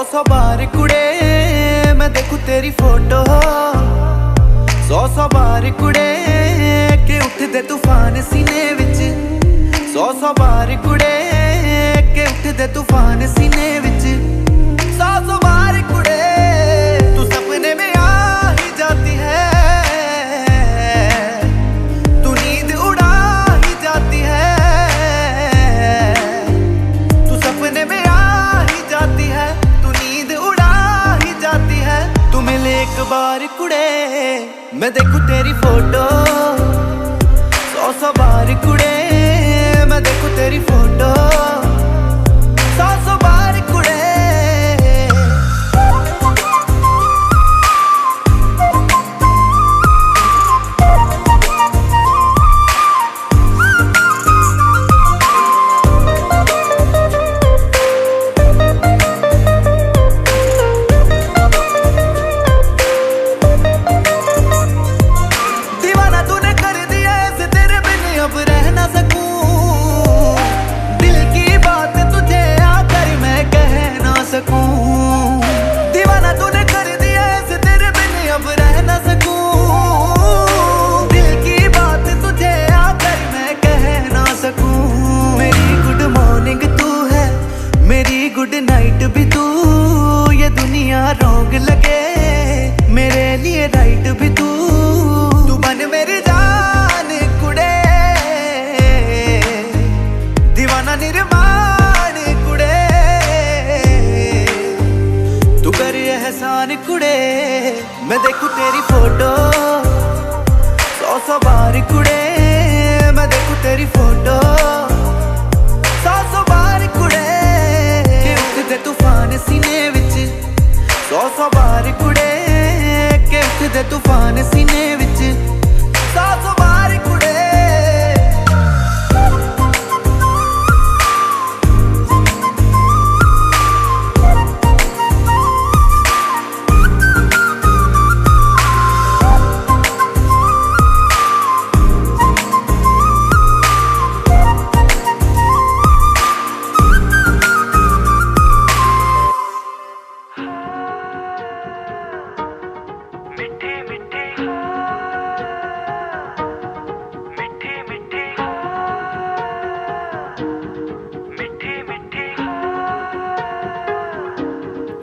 सौ बार कुड़े मैं देखूं तेरी फोटो, सौ बार कुड़े के उठदे तूफान सीने विच, सौ बार कुड़े के उठदे तूफान सीने विच, सौ बार कुड़े तू सपने में आ ही जाती है, तू नींद उड़ा ही जाती है, तू सपने में आ ही जाती है, तू नींद उड़ा ही जाती है। तू मिले एक बार कुड़े मैं देखूं तेरी फोटो, सौ बार कुड़े मैं देखूं तेरी फोटो, सौ बार कुड़े। दीवाना तूने कर दिया ऐसे तेरे बिन अब रह ना सकूं, दिल की बात तुझे आकर मैं कह ना सकूं। दीवाना तूने कर दिया ऐसे तेरे बिन अब रह ना सकूं, दिल की बात तुझे आकर मैं कह ना सकूं। मेरी गुड मॉर्निंग तू है, मेरी गुड नाइट भी तू, ये दुनिया रॉन्ग लगे मेरे लिए राइट भी तू, तू बन मेरी जान कुड़े, दीवाना निर्माण कुड़े, तू कर एहसान कुड़े मैं देखूं तेरी फोटो, सौ बार कुड़े मैं देखूं तेरी फोटो, सौ बार कुड़े के उठदे तूफान सीने विच, सौ बार कुड़े के उठदे तूफान सीने विच, सौ बार कुड़े।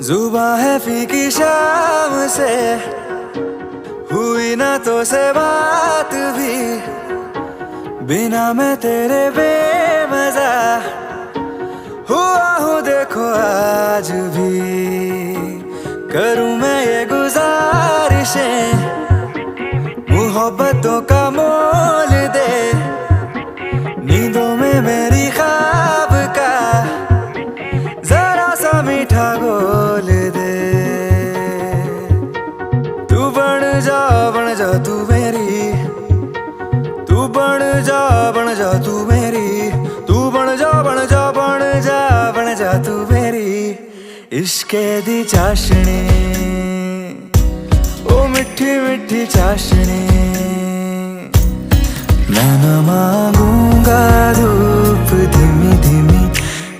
जुबां है फीकी शाम से, हुई ना तो से बात भी, बिना मैं तेरे बेमजा हुआ हूँ देखो आज भी। करूँ मैं ये गुजारिशें मोहब्बतों का मोल दे, नींदों में मेरी ख्वाब का जरा सा मीठा घोल दे। तू बन जा तू मेरी, तू बन जा तू मेरी, तू बन जा तू मेरी इश्के दी चाशनी, ओ मिठी मिठी चाशनी। मैं न मांगूंगा धूप धीमी धीमी,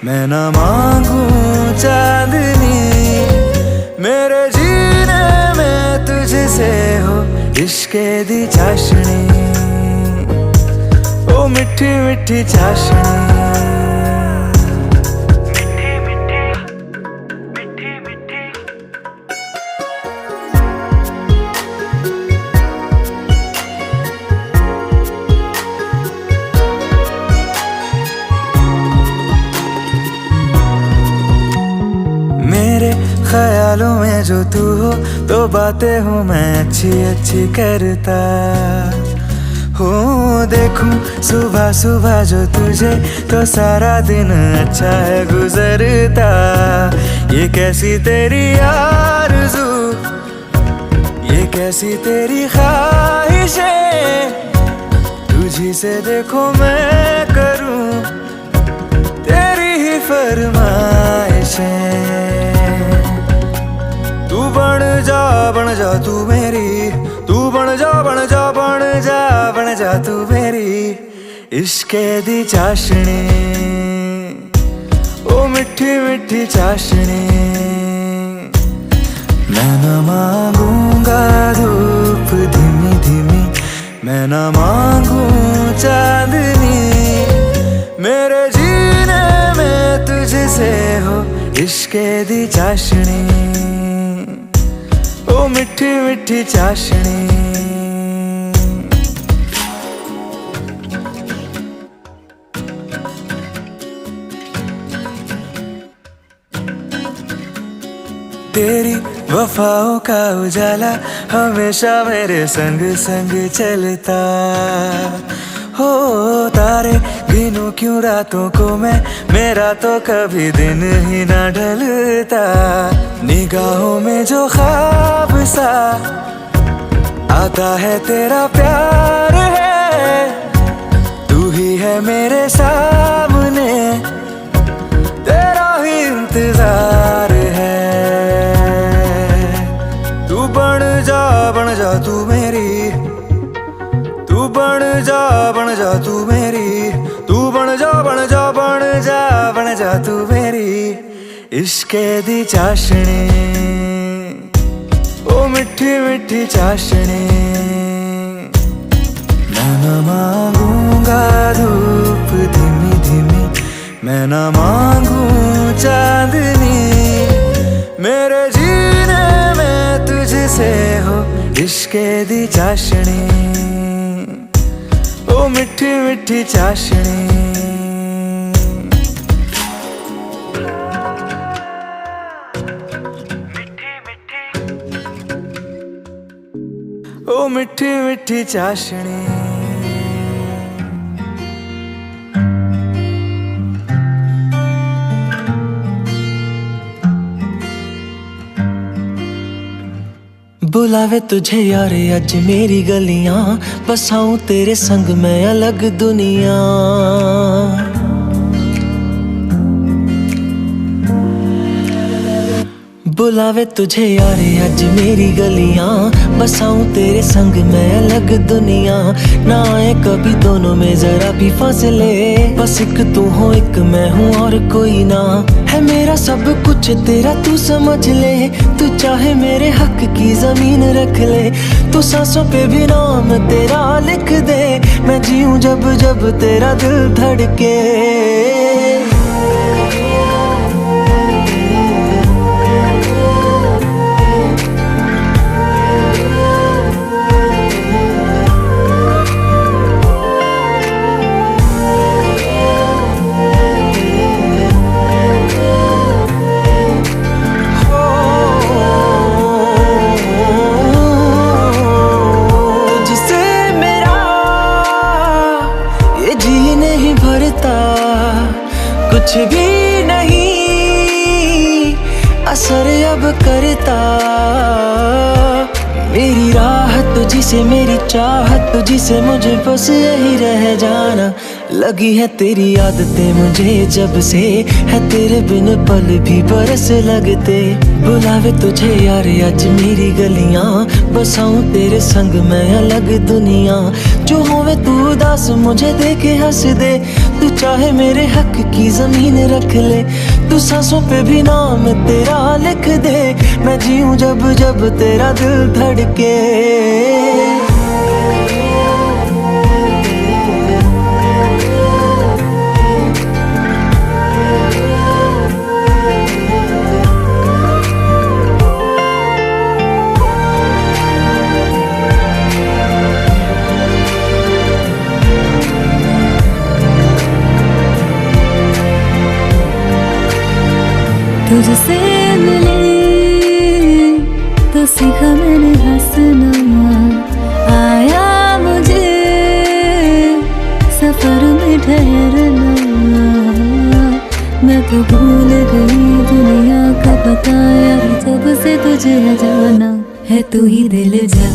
मैं न मांगू चांदनी, मेरे जीने में तुझसे हो इश्के दी चाशनी, ओ मिठी मिठी चाशनी। मेरे ख्यालों में जो तू हो तो बातें हूँ मैं अच्छी अच्छी करता हूँ। देखूं सुबह सुबह जो तुझे तो सारा दिन अच्छा है गुजरता। ये कैसी तेरी आरज़ू, ये कैसी तेरी ख्वाहिशें, तुझी से देखो मैं करूँ तेरी ही फरमाइशें। तू बन जा तू मेरी, तू बन जा तू मेरी इश्के दी चाशनी, ओ मिठी मिठी चाशनी। मैं न मांगूंगा धूप धीमी धीमी, मैं न मांगू चांदनी, मेरे जीने में तुझसे हो इश्के दी चाशनी, ओ मिठी मिठी चाशनी। तेरी वफाओं का उजाला हमेशा मेरे संग संग चलता हो, तारे गिनूं क्यों रातों को मैं, मेरा तो कभी दिन ही ना ढलता। निगाहों में जो ख्वाब सा आता है तेरा प्यार है, तू ही है मेरे सामने, तेरा ही इंतजार है। तू बन जा तू मेरी, तू बन जा तू मेरी, तू बन जा तू मेरी इश्के दी चाशनी, ओ मिठी मिठी चाशनी। मैं न मांगूंगा धूप धीमी धीमी, मैं न मांगू चांदनी, मेरे जीने में तुझसे हो इश्के दी चाशनी, ओ मिठी मिठी चाशनी। ओ मिठी मिठी चाशनी। बुलावे तुझे यार अज मेरी गलियां, बसाऊं तेरे संग मैं अलग दुनिया। बुलावे तुझे यार अज मेरी गलियां, बसाऊं तेरे संग मैं अलग दुनिया। ना आए कभी दोनों में जरा भी फासले, बस एक तू हो एक मैं हूँ और कोई ना। है मेरा सब कुछ तेरा तू समझ ले, तू चाहे मेरे हक की जमीन रख ले। तू सांसों पे भी नाम तेरा लिख दे, मैं जीऊं जब जब तेरा दिल धड़के। कुछ भी नहीं असर अब करता, मेरी राह तुझी से मेरी चाहत तुझी से, मुझे बस यही रह जाना। लगी है तेरी आदतें मुझे जब से, है तेरे बिन पल भी बरस लगते। बुलावे तुझे यार आज मेरी गलियां, बसाऊं तेरे संग मैं अलग दुनिया। जो होवे तू उदास मुझे देखे हंस दे, तू चाहे मेरे हक की जमीन रख ले। तू सांसों पे भी नाम तेरा लिख दे, मैं जीऊं जब जब तेरा दिल धड़के। तुझसे मिले तो सीखा मैंने हंसना, आया मुझे सफर में ठहरना। मैं तो भूल गई दुनिया का पता यार, जब से तुझे जाना है। तू ही दिल जा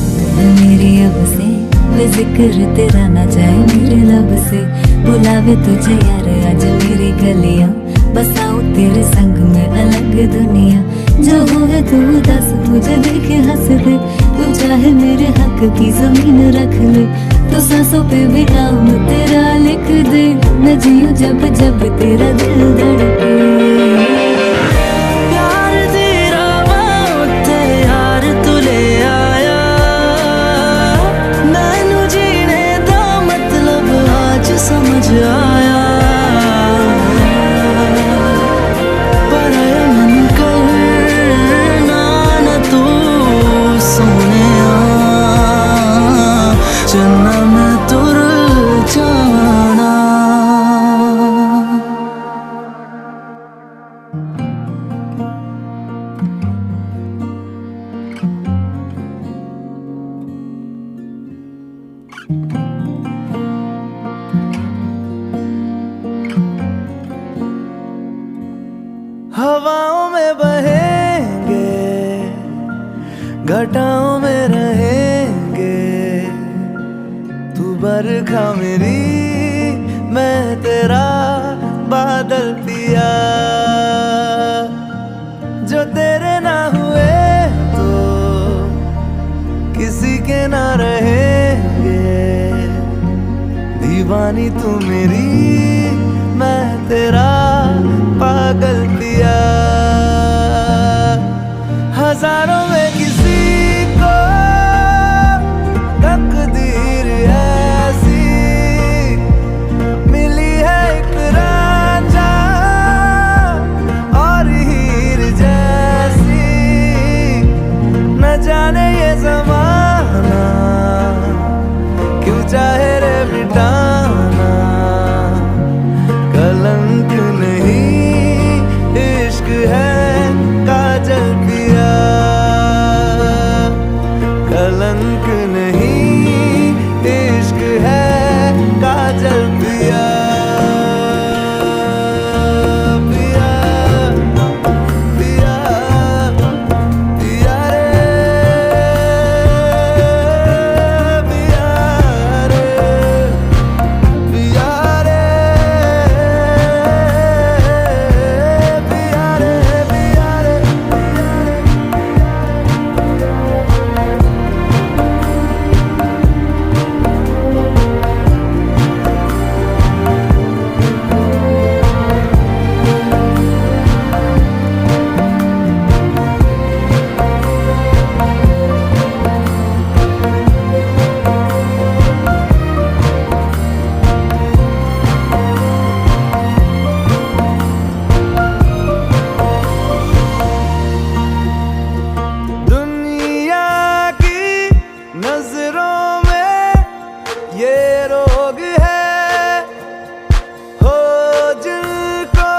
मेरी अब से, वे जिक्र तेरा ना जाए मेरे लब से। बुलावे तुझे यार आज मेरी गलियां, बसाऊं तेरे संग में अलग दुनिया। जो होवे तू दस मुझे देखे हंस दे, तू चाहे मेरे हक की जमीन रख ले। तो सांसों पे भी नाम तेरा लिख दे, मैं जीऊं जब जब तेरा दिल धड़के। प्यार तेरा मौत घटाओं में रहेंगे, तू बरखा मेरी मैं तेरा बादल पिया। जो तेरे ना हुए तो किसी के ना रहेंगे, दीवानी तू मेरी मैं तेरा पागल पिया। हजारों में किसी को तकदीर ऐसी मिली है, एक रांझा और हीर जैसी। न जाने ये ज़माना क्यों चाहे रे मिटाना, कलंक नहीं इश्क है काजल पिया। कलंक नहीं इश्क है काजल पिया। पिया पिया पिया रे, पिया रे, पिया रे, पिया रे, पिया रे। दुनिया की नजरों में ये रोग है, हो जिनको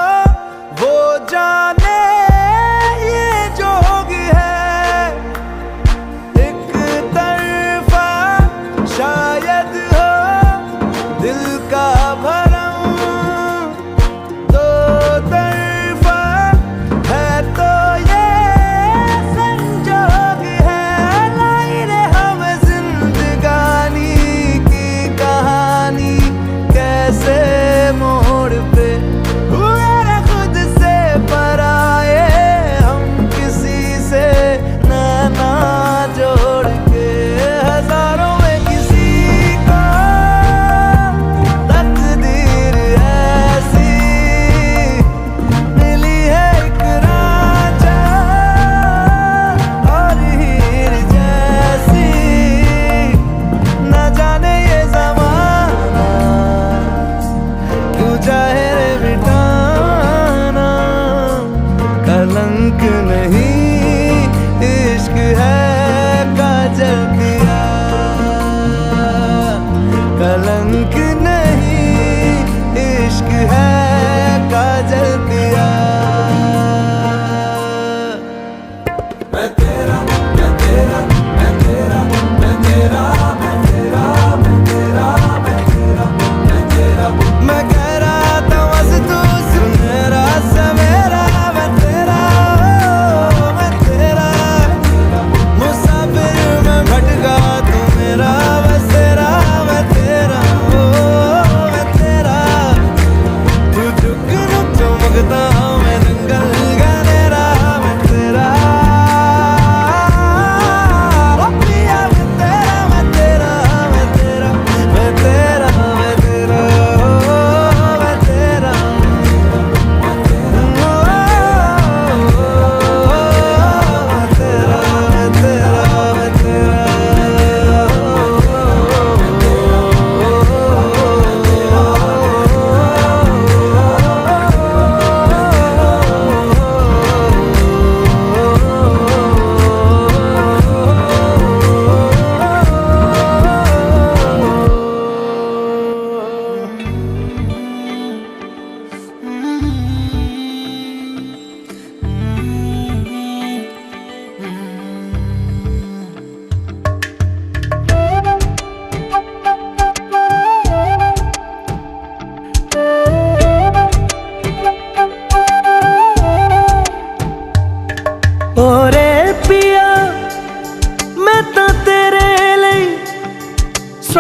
वो जाने ये जोग है। एक तरफा शायद हो दिल का भरम, दो तरफा है तो ये संजोग है। लाई रे हम जिंदगानी की कहानी, कैसे मोड़ पे हुए रे खुद से पराए, हम किसी से नैना जोड़ के। हजारों में किसी को तकदीर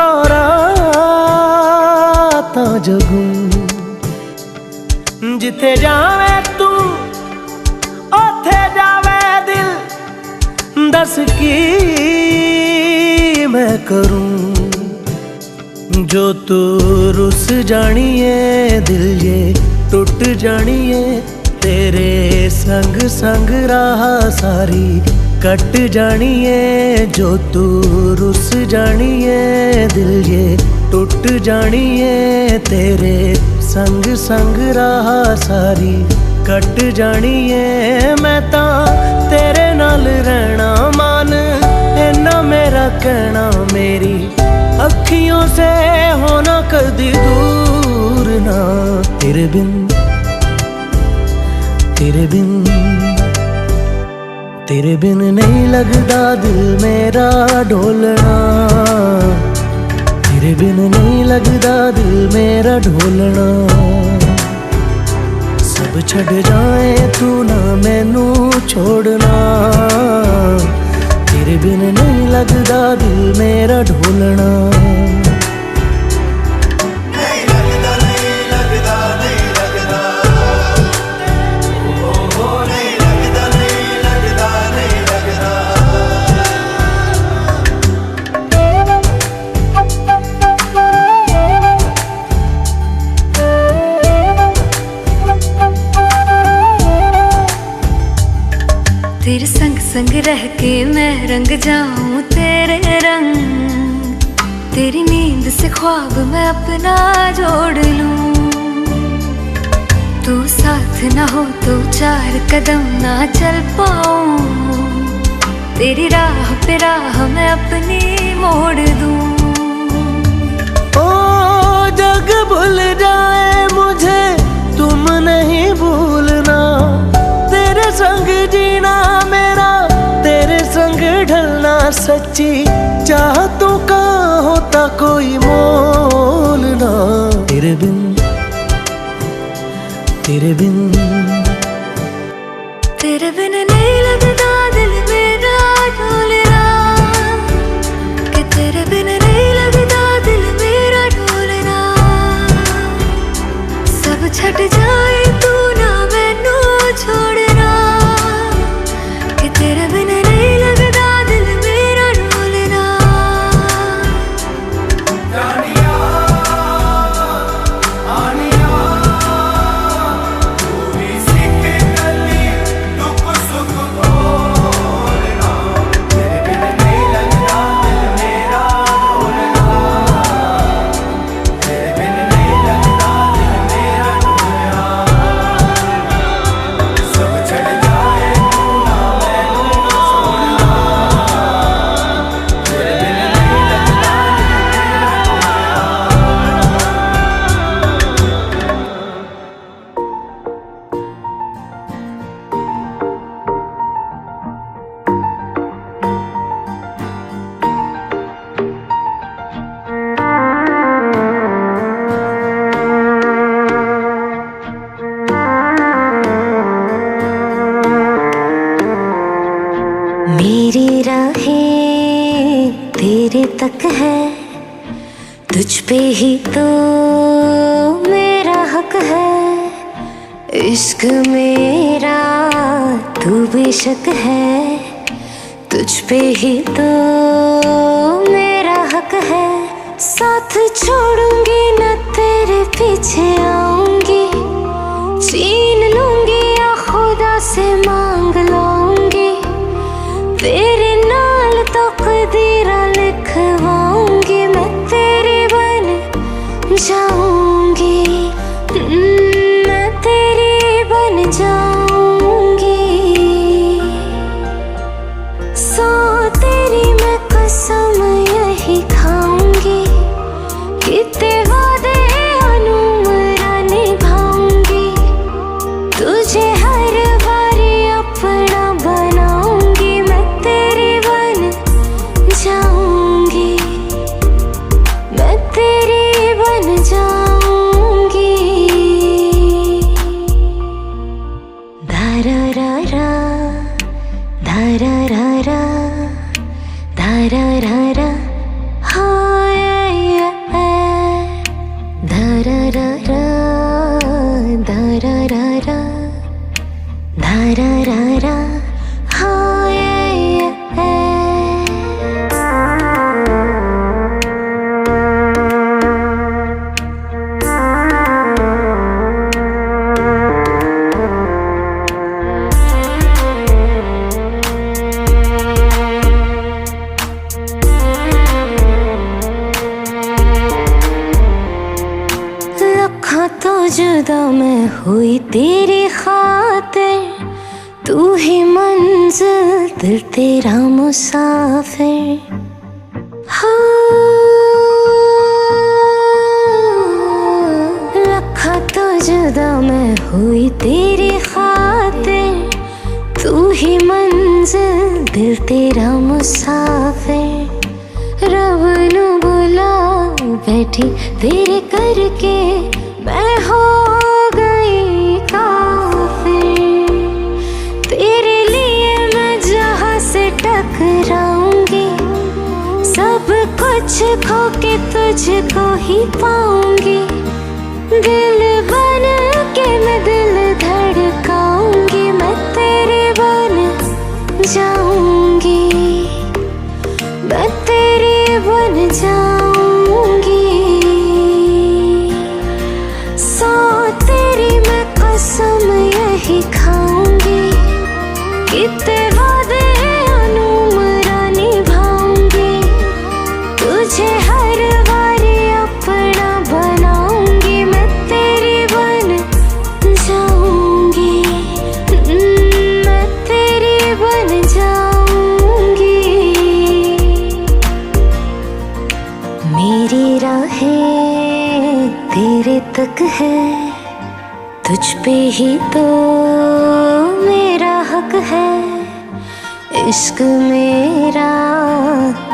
सौ रातां जगूं जिथे जावे तू ओथे जावे दिल दस की मैं करूं जो तू रुस जानिए दिल ये टूट जानिए तेरे संग संग राह सारी कट जानिए जो तू रुस जानिए दिल ये टूट जानिए तेरे संग संग राह सारी कट जानिए मैं तां तेरे नाल रहना मान इन्ना मेरा कहना मेरी अखियों से होना कदी दूर ना तेरे बिन नहीं लगदा दिल मेरा ढोलना तेरे बिन नहीं लगदा दिल मेरा ढोलना सब छड़ जाए तू ना मैनू छोड़ना तेरे बिन नहीं लगदा दिल मेरा ढोलना तेरे संग संग रह के मैं रंग जाऊं तेरे रंग तेरी नींद से ख्वाब मैं अपना जोड़ लूं तू साथ ना हो तो चार कदम ना चल पाऊं तेरी राह पे राह मैं अपनी मोड़ दूं ओ जग भूल जाए मुझे तुम नहीं भूलना तेरे संग जीना मेरा तेरे संग ढलना सच्ची चाहतों का होता कोई मोल ना तेरे बिन नहीं लगदा दिल मेरा ढोलना कि तेरे बिन नहीं लगदा दिल मेरा ढोलना सब छट जाए तू ना मैनू छोड़ना कि तेरे बिन नहीं लगदा दिल मेरा ढोलना मेरी राहें तेरे तक है तुझ पे ही तो मेरा हक है इश्क मेरा तू बेशक है तुझ पे ही तो मेरा हक है साथ छोड़ूंगी न तेरे पीछे आऊंगी छीन लूंगी या खुदा से मांग लूंगी तेरे नाल तो कदीरा लिखवाऊंगी मैं तेरी बन जाऊंगी मैं तेरी बन जाऊंगी सो तेरी मैं कसम यही खाऊंगी कितने वादे अनुमरा निभाऊंगी जुदा मैं हुई तेरी खातिर, तू ही मंजिल दिल तेरा मुसाफिर। लखा तो जुदा मैं हुई तेरी खातिर, तू ही मंजिल दिल तेरा मुसाफिर। रब नू बुला बैठी तेरे करके मैं हो गई काफिर। तेरे लिए मैं जहां से टकराऊंगी, सब कुछ खो के तुझको ही पाऊंगी। दिल बन के मैं दिल धड़काऊंगी, मैं तेरे बन जाऊंगी, मैं तेरी बन जाऊंगी। सो तेरी मैं कसम यही खाऊंगी, कितने वादे अनुमरा निभाऊंगी। तुझे हर बारी अपना बनाऊंगी, मैं तेरी बन जाऊंगी, मैं तेरी बन जाऊंगी। मेरी राहें तेरे तक है, तुझ पे ही तो मेरा हक है। इश्क मेरा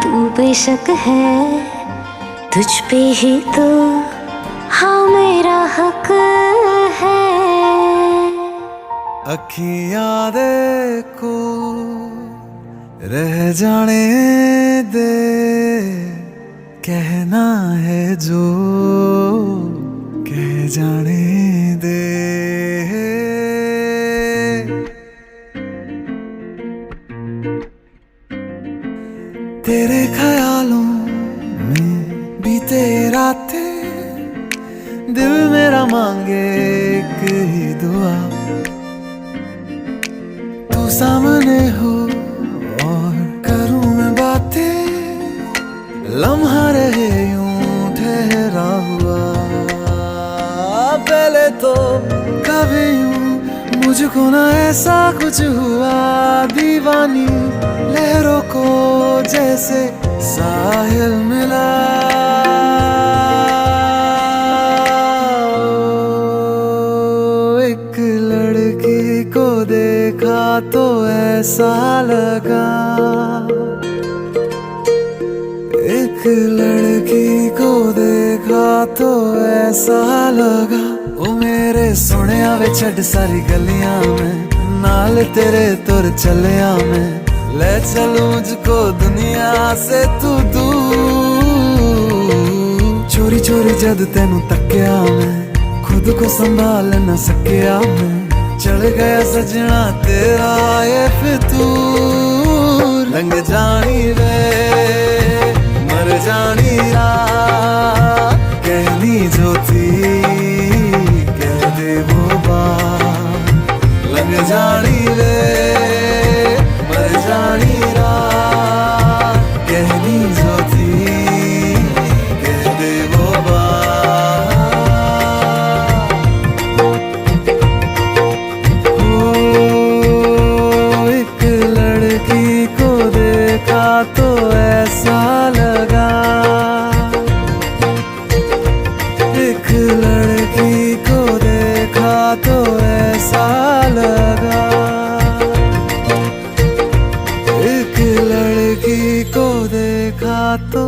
तू बेशक है, तुझ पे ही तो हाँ मेरा हक है। अखियां देखो रह जाने दे, कहना है जो कह जाने दे। तेरे ख्यालों में बीते रातें, दिल मेरा मांगे एक ही दुआ। तू सामने हो और करूं मैं बातें, लम्हा रहे यूं ठहरा हुआ। पहले तो कभी यूं मुझको ना ऐसा कुछ हुआ, दीवानी लहरों को जैसे साहिल मिला। एक लड़की को देखा तो ऐसा लगा, एक लड़की को देखा तो ऐसा लगा। ओ मेरे सोनिया वे छड़ सारी गलियां में, नाल तेरे तुर चलिया मैं। ले चलूं मुझको दुनिया से तू दूर, चोरी चोरी जद तेनू तक्या मैं, खुद को संभाल न सकिया मैं। चढ़ गया सजना तेरा ये फितूर, लंघ जानी रे मर जानी रात, कहनी जो थी कह दे वो बात। लंघ जानी रे मर जानी रात, कहनी जो थी कह दे वो बात। ओ एक लड़की को देखा तो ऐसा लगा, एक लड़की को देखा तो ऐसा लगा, एक लड़की को देखा तो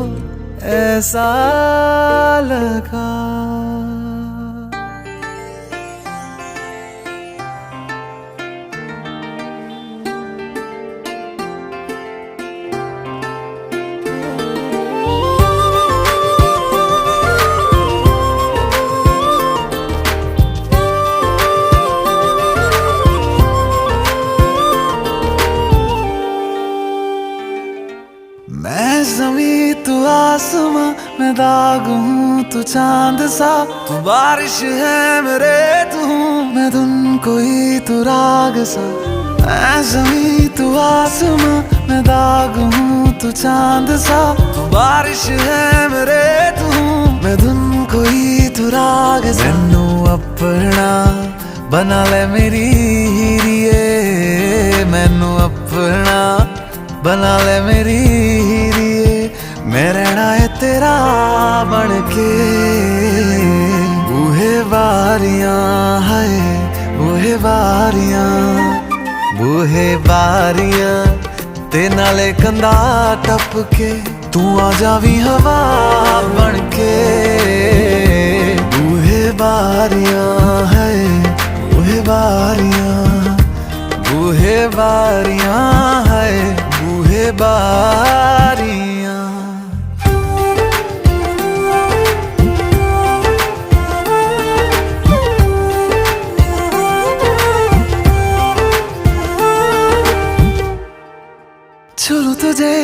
ऐसा लगा। मैं ज़मीं तू आसमां, मैं दाग हूँ तू चांद सा। तू बारिश है मेरे तू हूँ मैं धुन कोई तू राग सा। मैं ज़मीं तू आसमां, मैं दाग हूँ तू चांद सा। तू बारिश है मेरे तू हूँ मैं धुन कोई तू राग सा। मैनू अपना बना ले मेरी हीरिए, मैनू अपना बना ले मेरी हीरिए, मैं रहना है तेरा बन के। बूहे बारियां है बूहे बारियां, बूहे बारियां ते नाले कंधा टप के, तू आ जावी हवा बन के। बूहे बारियां है बूहे बारियां, बूहे बारियां है बूहे बारियां। छू तुझे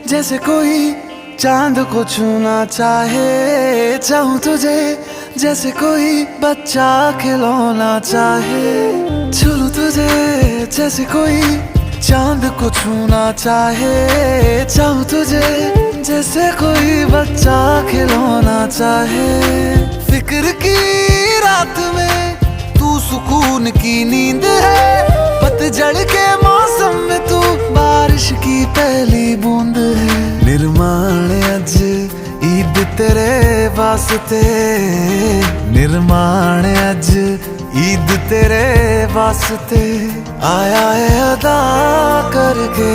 जैसे कोई चांद को छूना चाहे, चाहूं तुझे जैसे कोई बच्चा खिलौना चाहे। छू तुझे जैसे कोई चांद को छूना चाहे, चाहूं तुझे जैसे कोई बच्चा खिलौना चाहे। फिक्र की रात में तू सुकून की नींद है, पतझड़ के मौसम में तू बारिश की पहली बूंद है। निर्माण अज ईद तेरे वास्ते, निर्माण अज ईद तेरे वास्ते, आया है अदा करके।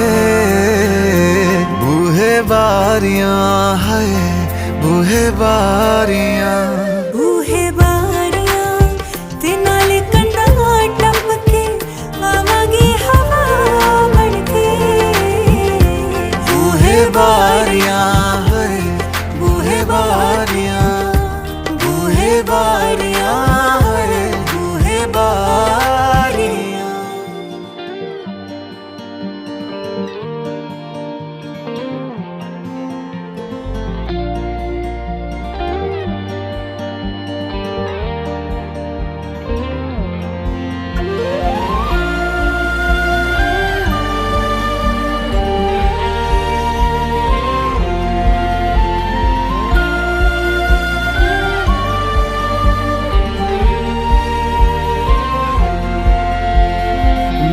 बूहे बारियां है बूहे बारियां, बूहे बारियां ते नाले कंधा टपके, आवागी हवा बनके। बूहे बारियां है बूहे बारियां, बूहे बारियां है बूहे बारियां।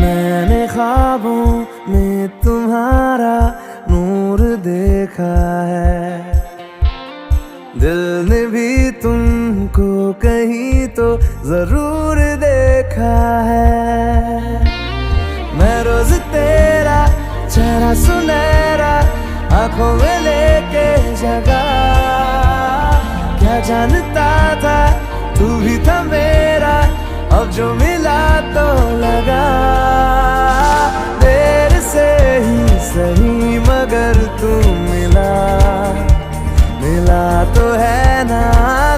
मैंने ख्वाबों में तुम्हारा नूर देखा है, दिल ने भी तुमको कहीं तो जरूर देखा है। मैं रोज तेरा चेहरा सुनहरा आंखों में लेके जगा, क्या जानता था तू भी था मेरा, अब जो मिला तो लगा। देर से ही सही मगर तू मिला, मिला तो है ना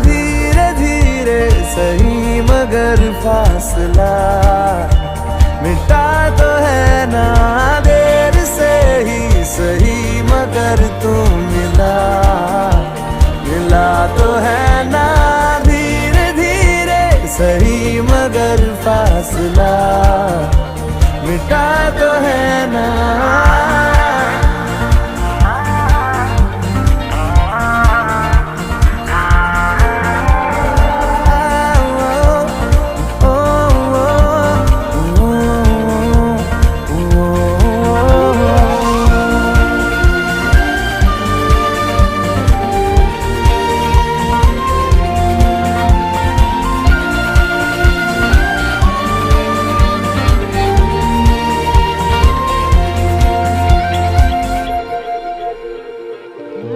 धीरे धीरे सही मगर फासला मिटा तो है ना। देर से ही सही मगर तू मिला, मिला तो है ना धीरे धीरे सही मगर फासला मिटा तो है ना।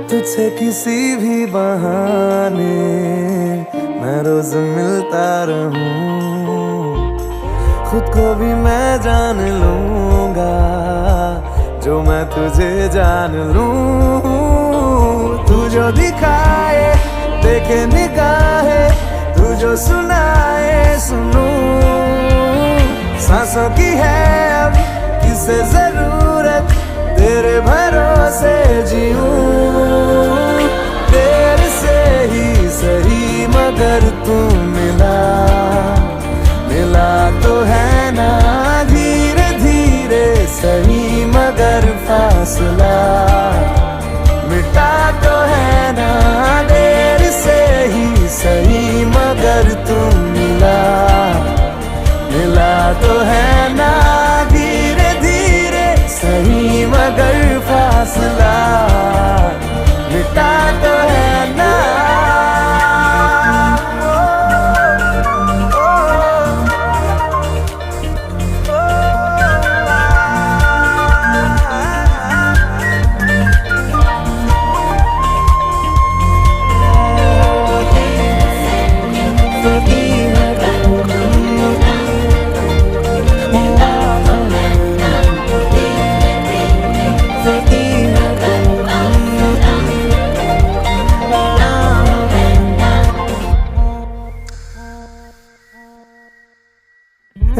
तुझसे किसी भी बहाने मैं रोज मिलता रहूं, खुद को भी मैं जान लूंगा जो मैं तुझे जान लूं। तू जो दिखाए देखे निगाहे, तू जो सुनाए सुनूं, सांसों की है अब किसे जरूरत, तेरे भरोसे जीऊं। देर से ही सही मगर तू मिला, मिला तो है ना धीरे धीरे सही मगर फासला मिटा तो है ना। देर से ही सही मगर तू मिला,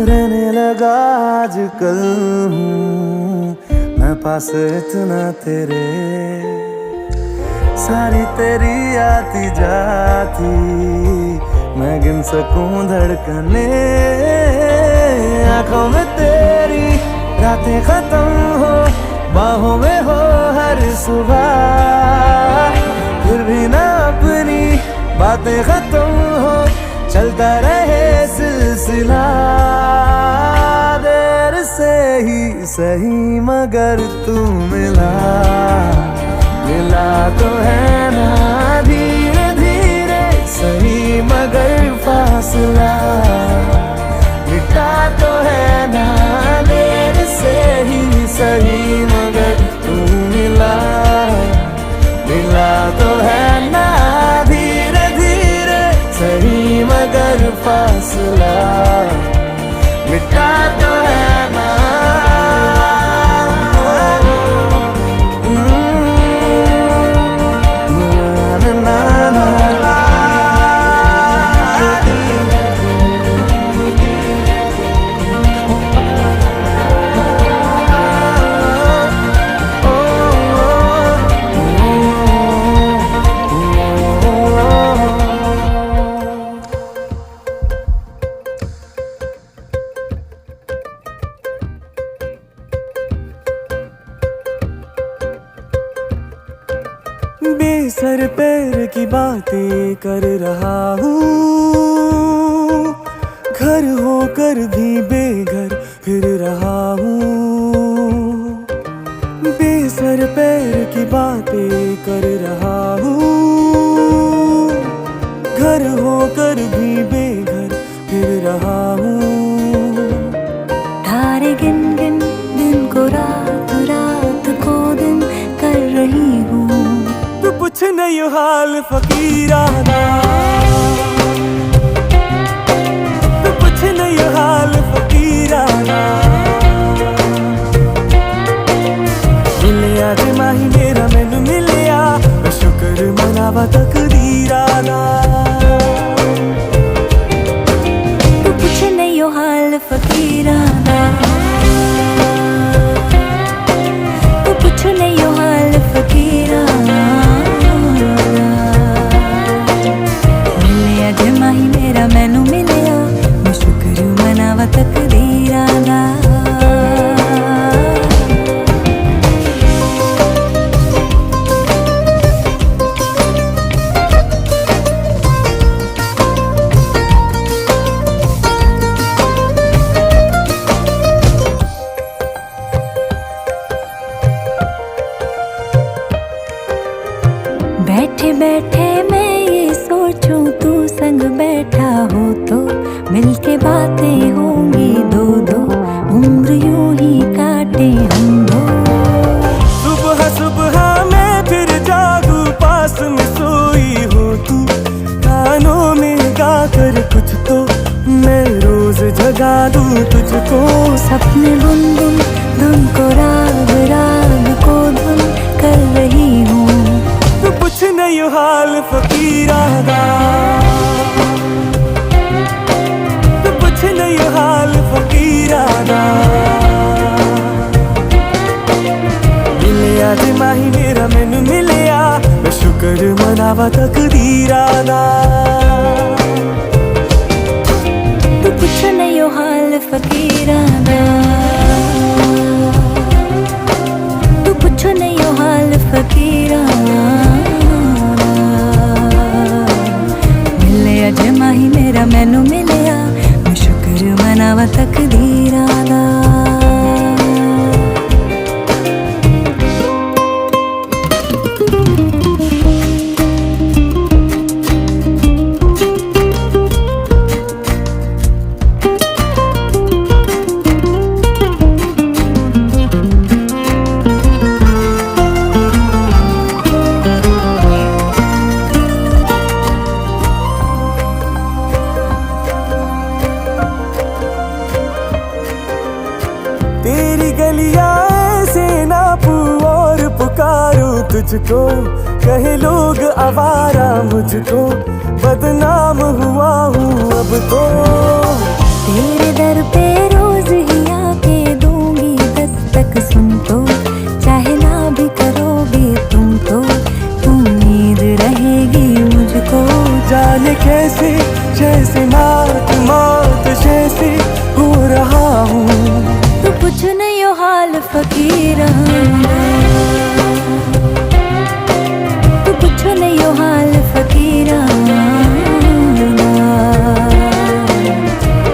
रहने लगा आजकल हूँ मैं पास इतना तेरे, सारी तेरी आती जाती मैं गिन सकूं धड़कने। आंखों में तेरी रातें खत्म हो, बाहों में हो हर सुबह, फिर भी ना अपनी बातें खत्म हो, चलता रहे सिलसिला। देर से ही सही मगर तू मिला, मिला तो है ना धीरे धीरे सही मगर फासला, मिटा तो है ना देर से ही सही मगर तू मिला, मिला तो है ना धीरे धीरे सही मगर फासला, मिटा तो है ना। बेसर पैर की बातें कर रहा हूँ, घर होकर भी बेघर फिर रहा हूँ। बेसर पैर की बातें कर रहा हूँ, घर होकर भी बेघर फिर रहा हूँ। तारे गिन गिन दिन को रात, रात को दिन कर रही हूँ। तू पूछ नहीं हाल फकीराना, तू पूछ नहीं हाल फकीराना। मिलिया जे माही मेरा मैनू मिलिया, मैं शुक्र मनावा तकदीराना। तू पूछ नहीं हाल फकीराना, तू पूछ नहीं हाल फकीराना। माही मेरा मैनू मिलिया, मैं शुक्र मनावा तकदीराना। बैठे बैठे मैं ये सोचूं तू संग बैठा हो तो मिलके बातें होंगी दो दो, उम्र यूं ही काटे हम दो। सुबह सुबह मैं फिर जागू, पास में सोई हो तू, कानों में गा कर कुछ तो मैं रोज जगा दूं तुझको। सपने बुन बुन धुन को राग, राग को धुन कर रही हूँ। तू पूछ नहीं हाल फकीराना, तू पूछ नहीं हाल फकीराना। मिलिया जे माही मेरा मैनू मिलिया, मैं शुक्र मनावा तकदीराना। तू पूछ नहीं हाल फकीराना, तू पूछ नहीं हाल फकीराना। मिलिया जे माही मेरा मैनू मिलिया, मैं शुक्र मनावा तकदीराना। तेरी गलियां ऐसे नापू और पुकारूं तुझको, कहे लोग आवारा मुझको, बदनाम हुआ हूँ अब तो। तेरे दर पे रोज ही आके दूंगी दस्तक, सुन तो चाहे ना भी करोगे तुम तो उम्मीद रहेगी मुझको। जाने कैसे जैसे मात मात जैसे हो रहा हूँ। तू कुछ नहीं हो हाल फकीर, तू कुछ नहीं हो हाल फकीर।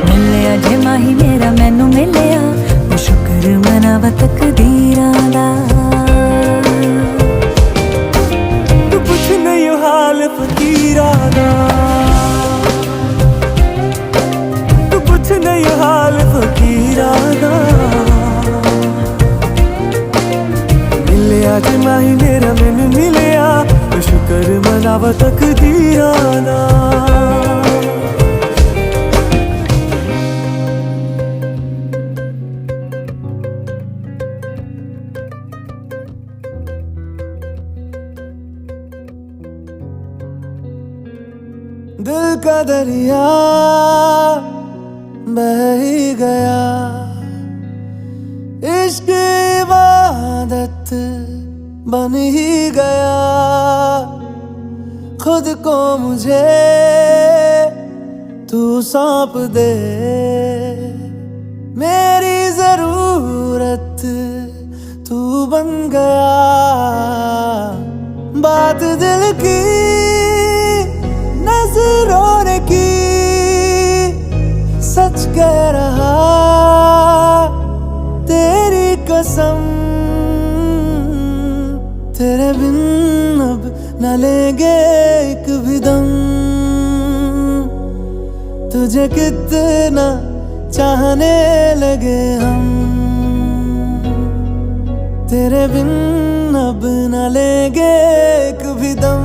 मिलिया जे माही मेरा मैनू मिलिया, वो शुक्र मनावा तकदीरां दा। तू कुछ नहीं हो हाल फकीरा दा, तू कुछ नहीं हो हाल फकीरा दा। मिलिया जे माही मेरा मैनू मिलिया, वो शुक्र मनावा तकदीरां दा। दिल का दरिया बह ही गया, इश्क इबादत बन ही गया। खुद को मुझे तू सौंप दे, मेरी जरूरत तू बन गया। बात दिल की नजरों ने की, सच कह रहा तेरी कसम। तेरे बिन अब न लेंगे एक भी दम, तुझे कितना चाहने लगे हम। तेरे बिन अब न लेंगे एक भी दम,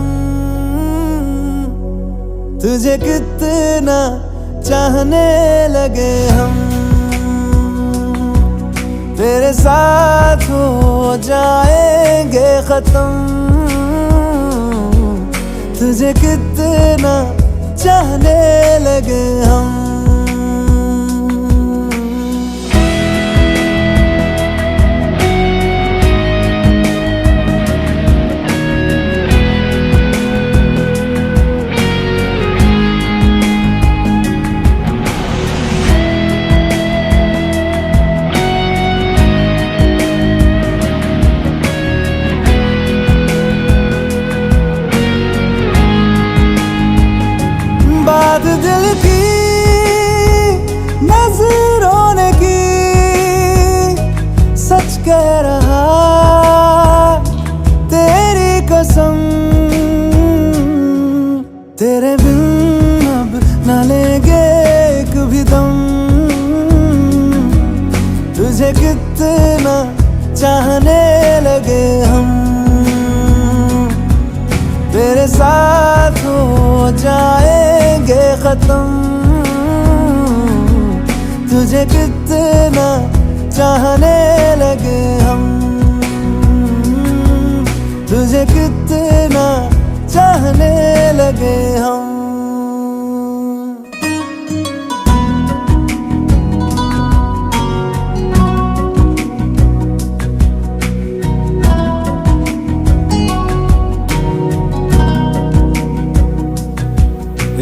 तुझे कितना चाहने लगे हम। तेरे साथ हो जाएंगे खत्म, तुझे कितना चाहने लगे हम। बात दिल की नजरों ने की, सच कह रहा तेरी कसम। तेरे बिन अब न लेंगे एक भी दम, तुझे कितना चाहने लगे हम। तेरे साथ हो जाएंगे खत्म, तुझे कितना चाहने लगे हम। तुझे कितना चाहने लगे हम।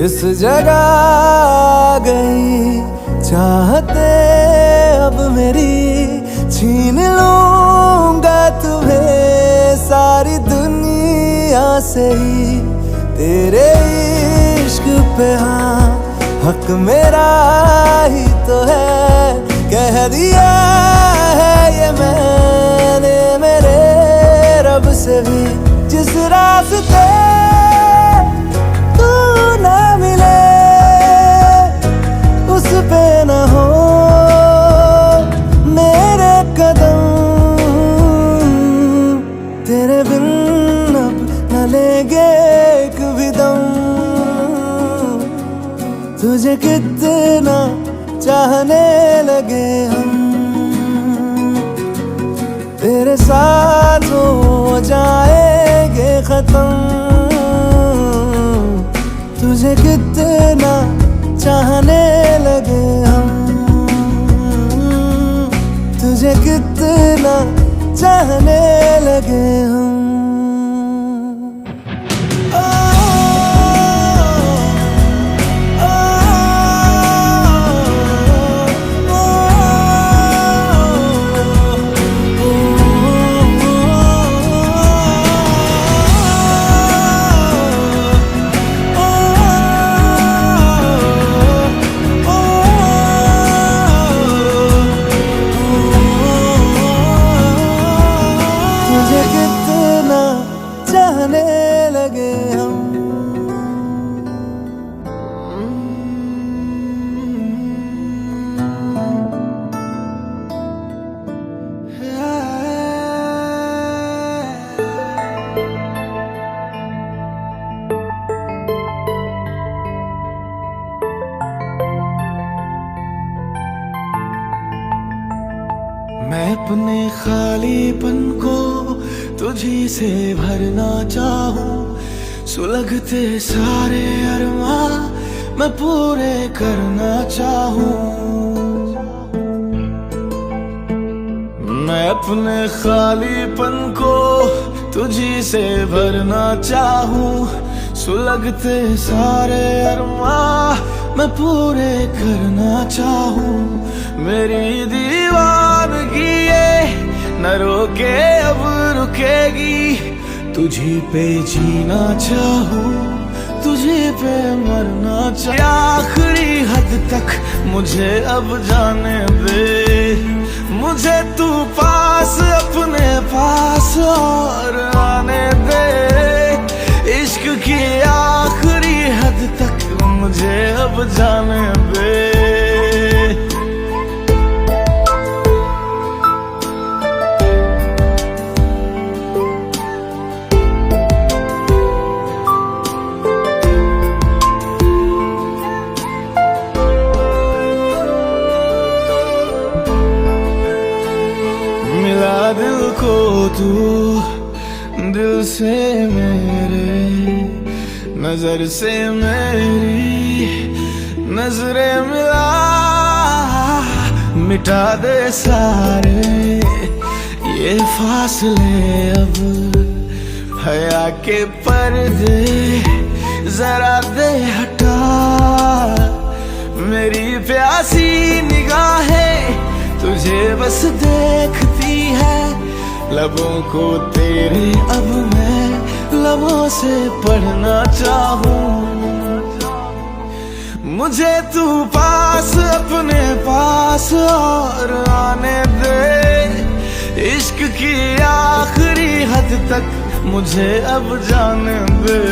इस जगह आ गई चाहते अब मेरी, छीन लूंगा तुम्हें सारी दुनिया से ही। तेरे इश्क पे हाँ हक मेरा ही तो है, कह दिया है ये मैंने मेरे रब से भी। जिस रास्ते तू ना मिले उस पे न हो मेरे कदम। तेरे बिन अब न लेंगे एक भी दम, तुझे कितना चाहने लगे हम। तेरे साथ हो जाएंगे खत्म, तुझे कितना चाहने लगे हम। तुझे कितना चाहने लगे हम। तुझे कितना चाहने लगे हम। मैं अपने खालीपन को तुझी से भरना चाहूं, सुलगते सारे अरमां मैं पूरे करना चाहूं। मैं अपने खालीपन को तुझी से भरना चाहूं, सुलगते सारे अरमां मैं पूरे करना चाहूं। मेरी दीवानगी ये न रोके अब रुकेगी, तुझी पे जीना चाहूं, तुझे पे मरना चाहूं। आखिरी हद तक मुझे अब जाने दे, मुझे तू पास अपने पास और आने दे। इश्क की आखिरी हद तक मुझे अब जाने दे। दिल को तू दिल से मेरे, नजर से मेरी नजरें मिला, मिटा दे सारे ये फासले अब, हया के पर्दे जरा दे हटा। मेरी प्यासी निगाहें तुझे बस देखती है, लबों को तेरे अब मैं लबों से पढ़ना चाहूं। मुझे तू पास अपने पास और आने दे। इश्क की आखिरी हद तक मुझे अब जाने दे।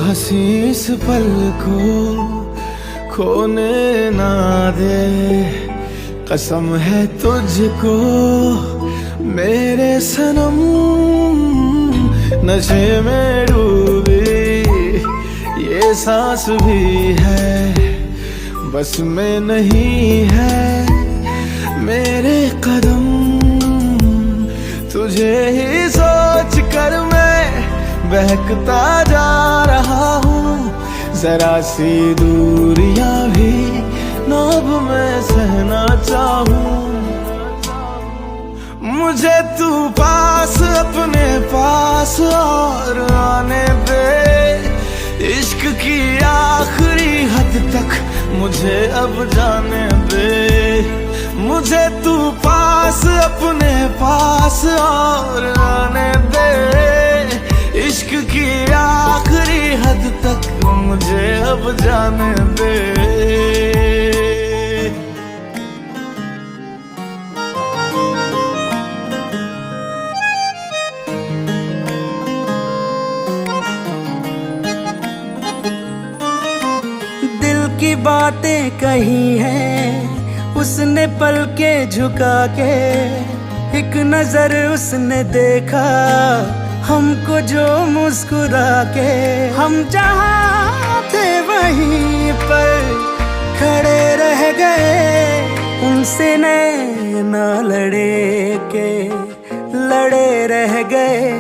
हंसी इस पल को खोने ना दे, कसम है तुझको मेरे सनम। नशे में डूबी ये सांस भी है, बस में नहीं है मेरे कदम। तुझे ही सोच कर मैं बहकता जा रहा हूँ, जरा सी दूरियां भी नाब में सहना चाहूँ। मुझे तू पास अपने पास और आने दे। इश्क की आखिरी हद तक मुझे अब जाने दे। मुझे तू पास अपने पास और आने दे। इश्क की आखिरी हद तक मुझे अब जाने दे। दिल की बातें कही हैं उसने पल के झुका के, एक नजर उसने देखा हमको जो मुस्कुरा के। हम जहाँ थे वहीं पर खड़े रह गए, उनसे नैना लड़े के लड़े रह गए,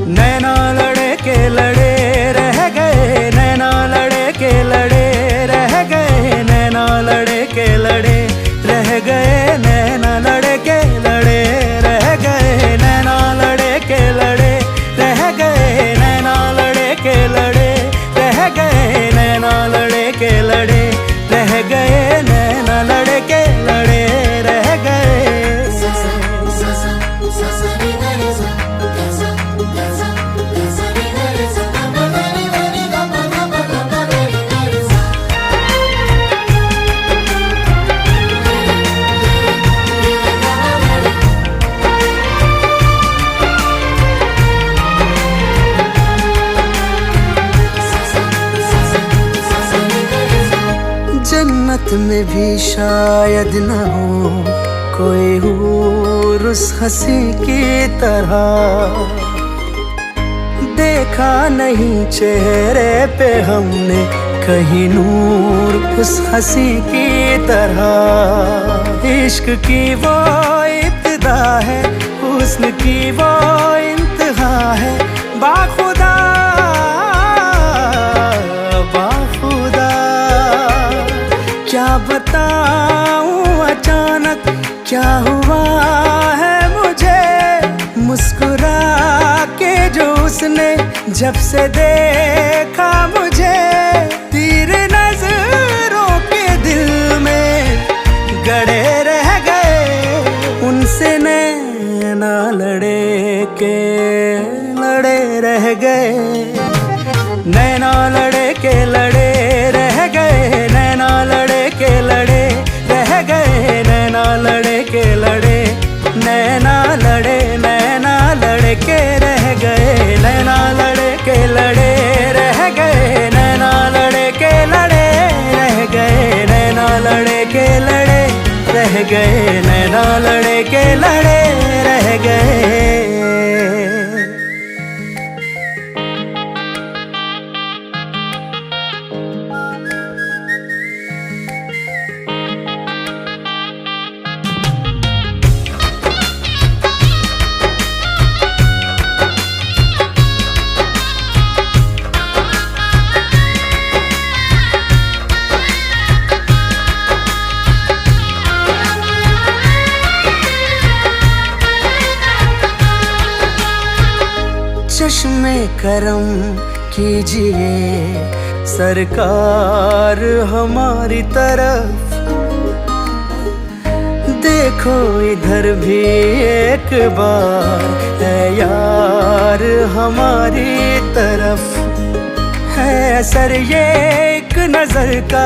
नैना लड़े के लड़े रह गए, नैना लड़े के लड़े रह गए, नैना लड़े के लड़े रह गए, नैना लड़े के लड़े रह गए, नैना लड़े के लड़े रह गए, नैना लड़े के लड़े रह गए, नैना लड़े के लड़े रह गए, नैना लड़े के लड़े रह गए। जन्नत में भी शायद न हो कोई हूर उस हंसी की तरह, देखा नहीं चेहरे पे हमने कहीं नूर उस हंसी की तरह। इश्क की वो इब्तिदा है, हुस्न की वो इंतहा है, बाखुदा बाखुदा क्या बताऊं अचानक क्या हुआ है मुझे, मुस्कुरा के जो उसने जब से देखा मुझे, तीर नजरों के दिल में गड़े रह गए, उनसे नैना लड़े के लड़े रह गए, नैना लड़े के लड़े रह गए, नैना लड़े के लड़े रह गए, नैना लड़े के लड़े, नैना लड़े नैना लड़े के रह गए, नैना लड़े के लड़े रह गए, नैना लड़े के लड़े रह गए, नैना लड़े के लड़े रह गए, नैना लड़े के लड़े रह गए। चश्मे करम कीजिए सरकार हमारी तरफ, देखो इधर भी एक बार है यार हमारी तरफ, है असर ये एक नजर का,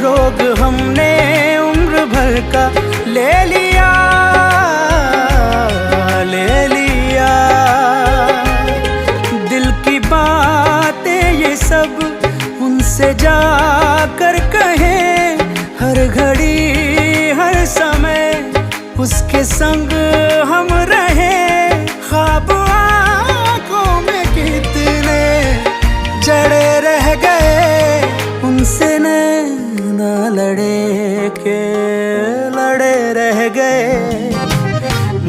रोग हमने उम्र भर का ले लिया ले लिया, बातें ये सब उनसे जाकर कहें, हर घड़ी हर समय उसके संग हम रहे, ख्वाब आँखों में कितने जड़े रह गए, उनसे नैना लड़े के लड़े रह गए,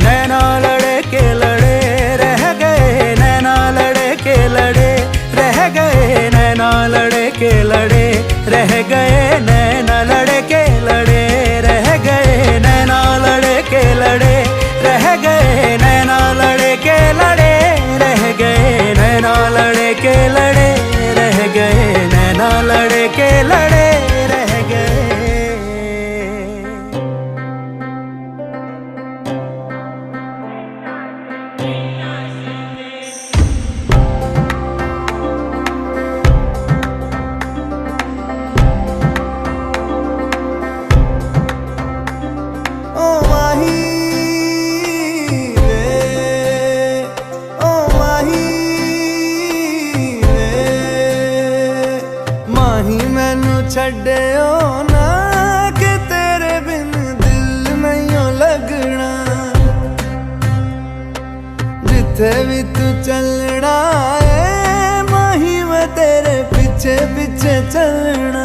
नैना लड़े के लड़े रह गए, नैना लड़े के लड़े रह गए, नैना लड़े के लड़े रह गए, नैना लड़े के लड़े रह गए, नैना लड़े के लड़े रह गए, नैना लड़े के लड़े रह गए, नैना लड़े के लड़े रह गए, नैना लड़े के लड़े रह गए। छड्डियो ना कि तेरे बिन दिल नहीं लगना, जिथे भी तू चलना है माही मैं तेरे पीछे पीछे चलना,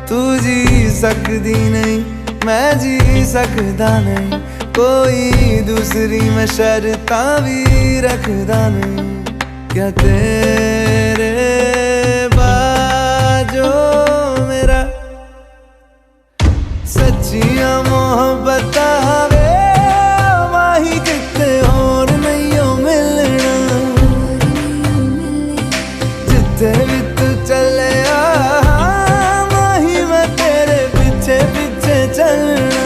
तू जी सकदी नहीं मैं जी सकदा नहीं, कोई दूसरी मैं शर्ता भी रखदा नहीं। क्या तेरे बाजो मेरा सच्चियां मोहब्बत वे माही किते होर नहीं मिलना। जिथे भी तू चले माही मैं तेरे पीछे पीछे चलना।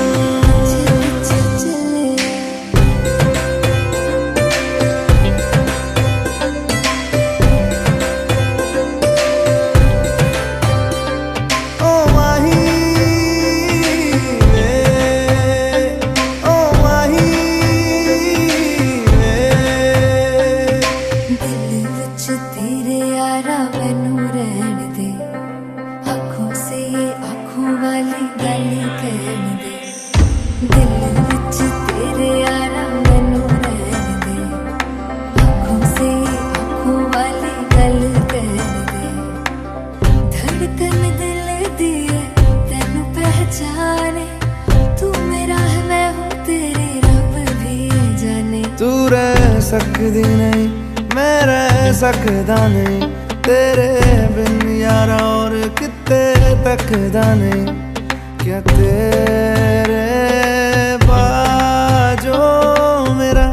तू रह सकदी नहीं मैं रह सकदा नहीं तेरे बिन यारा और किते तकदा नहीं। क्या तेरे बाजो मेरा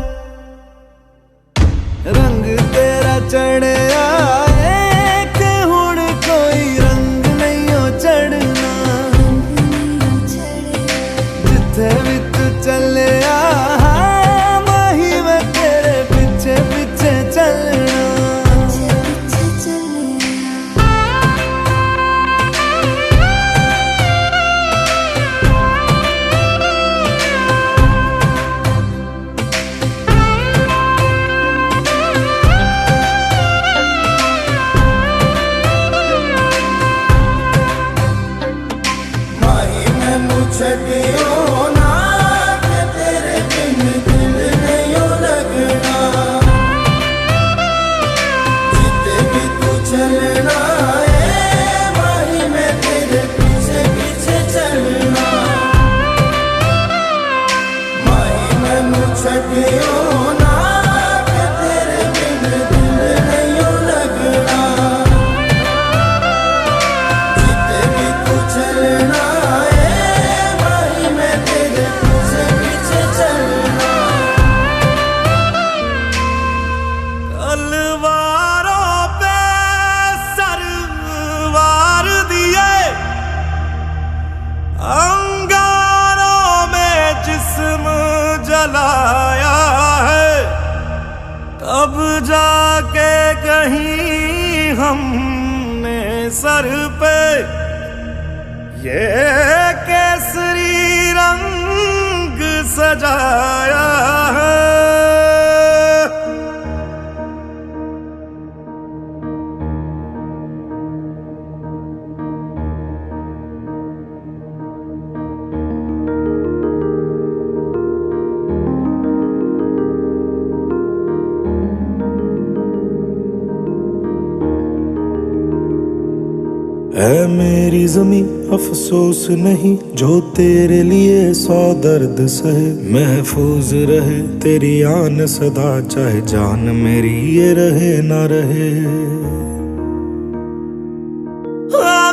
रंग तेरा चढ़िया कि हुण कोई रंग नहीं हो चढ़ना। जिथे भी तू चले अब जाके कहीं हमने सर पे ये केसरी रंग सजाया है। है मेरी ज़मीं अफसोस नहीं जो तेरे लिए 100 दर्द सहे। महफूज रहे तेरी आन सदा चाहे जान मेरी ये रहे ना रहे।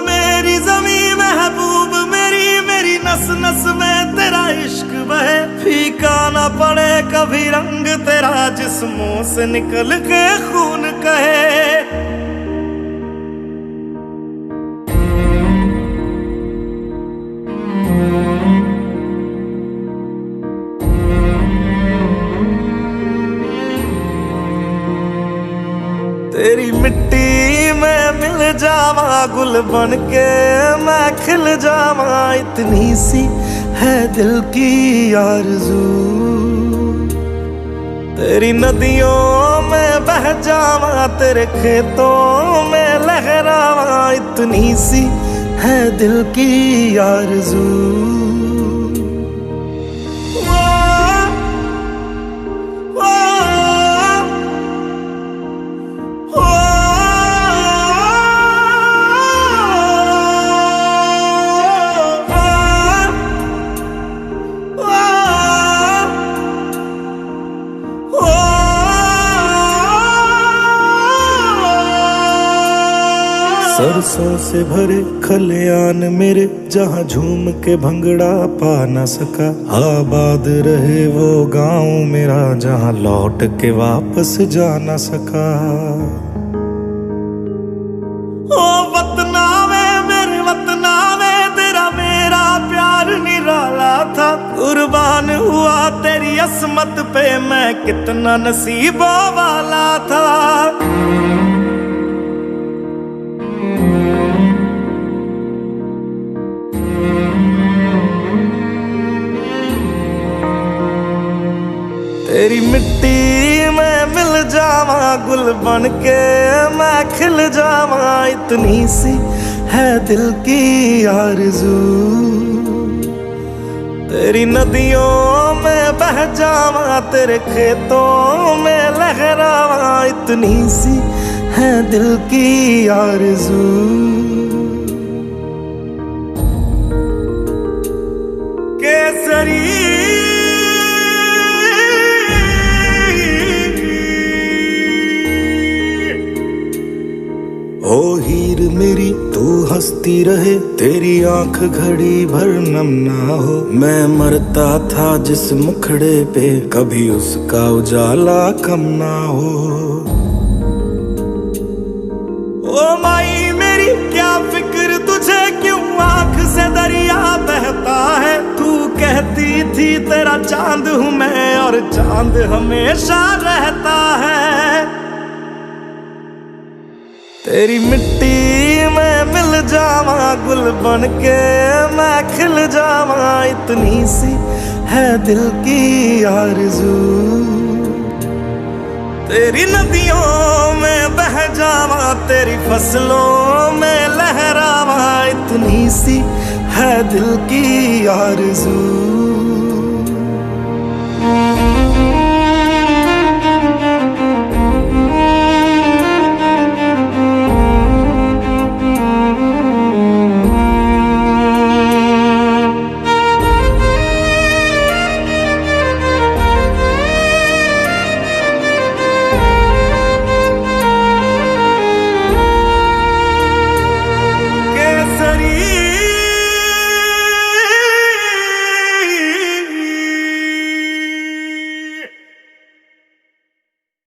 मेरी ज़मीं महबूब मेरी नस नस में तेरा इश्क बहे। फीका ना पड़े कभी रंग तेरा जिस्मों से निकल के खून कहे। तेरी मिट्टी में मिल जावा गुल बन के मैं खिल जावा। इतनी सी है दिल की आरज़ू तेरी नदियों में बह जावा तेरे खेतों में लहरावा। इतनी सी है दिल की आरज़ू। बरसों से भरे खलियान मेरे, जहाँ झूम के भंगड़ा पा न सका। आबाद रहे वो गांव मेरा, जहाँ लौट के वापस जा न सका। ओ वतना में मेरे वतना में, तेरा मेरा प्यार निराला था। कुर्बान हुआ तेरी असमत पे, मैं कितना नसीबों वाला था। तेरी मिट्टी में मिल जावा, गुल बन के मैं खिल जावा। इतनी सी है दिल की आरज़ू, तेरी नदियों में बह जावा, तेरे खेतों में लहरावा। इतनी सी है दिल की आरज़ू। केसरी ओ हीर मेरी तू हंसती रहे, तेरी आंख घड़ी भर नम ना हो। मैं मरता था जिस मुखड़े पे, कभी उसका उजाला कम ना हो। ओ माई मेरी क्या फिक्र तुझे, क्यों आंख से दरिया बहता है। तू कहती थी तेरा चांद हूँ मैं, और चांद हमेशा रहता है। तेरी मिट्टी में मिल जावा, गुल बन के मैं खिल जावा। इतनी सी है दिल की आरज़ू, तेरी नदियों में बह जावा, तेरी फसलों में लहरावा। इतनी सी है दिल की आरज़ू।